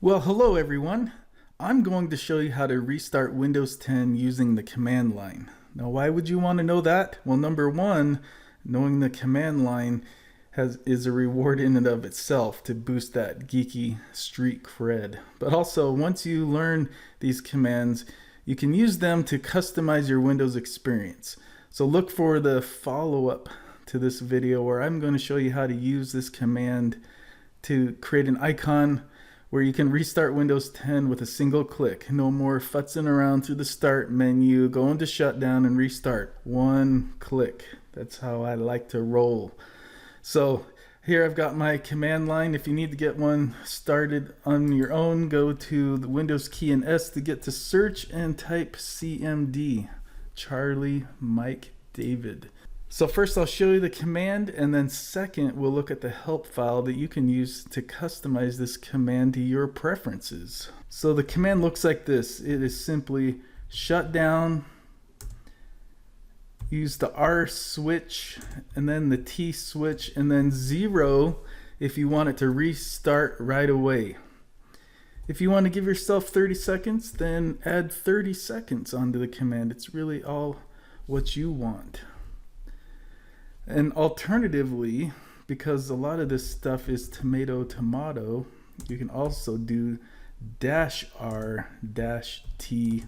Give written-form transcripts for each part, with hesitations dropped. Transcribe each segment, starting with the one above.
Well, hello everyone. I'm going to show you how to restart Windows 10 using the command line. Now, why would you want to know that? Well, number one, knowing the command line is a reward in and of itself to boost that geeky streak cred. But also, once you learn these commands, you can use them to customize your Windows experience. So look for the follow-up to this video where I'm going to show you how to use this command to create an icon where you can restart Windows 10 with a single click. No more futzing around through the start menu, go into shutdown and restart. One click. That's how I like to roll. So here I've got my command line. If you need to get one started on your own, go to the Windows key and S to get to search and type CMD. Charlie Mike David. So first I'll show you the command, and then second we'll look at the help file that you can use to customize this command to your preferences. So the command looks like this. It is simply shutdown, use the R switch and then the T switch and then 0 if you want it to restart right away. If you want to give yourself 30 seconds, then add 30 seconds onto the command. It's really all what you want. And alternatively, because a lot of this stuff is tomato, you can also do -R, -T,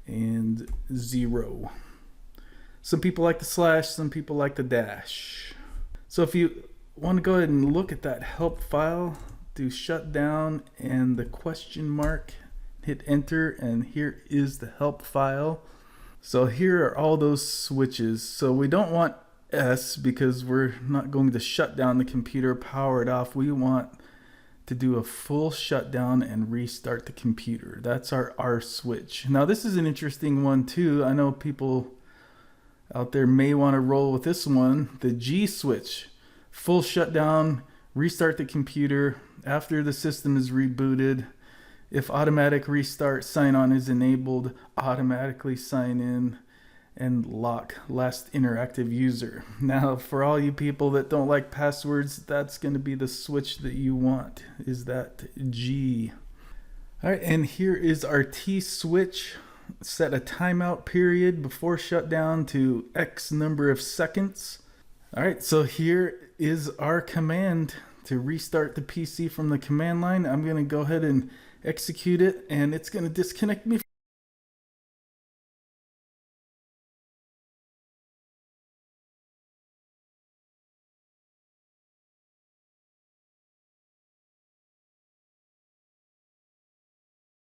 and 0. Some people like the slash, some people like the dash. So if you want to go ahead and look at that help file, do shutdown and the question mark, hit enter, and here is the help file. So here are all those switches. So we don't want S because we're not going to shut down the computer, power it off. We want to do a full shutdown and restart the computer. That's our R switch. Now this is an interesting one too. I know people out there may want to roll with this one. The G switch, full shutdown, restart the computer after the system is rebooted. If automatic restart sign on is enabled, automatically sign in and lock last interactive user. Now for all you people that don't like passwords, that's going to be the switch that you want, is that G. Alright, and here is our T switch. Set a timeout period before shutdown to X number of seconds. Alright, so here is our command to restart the PC from the command line. I'm going to go ahead and execute it, and it's going to disconnect me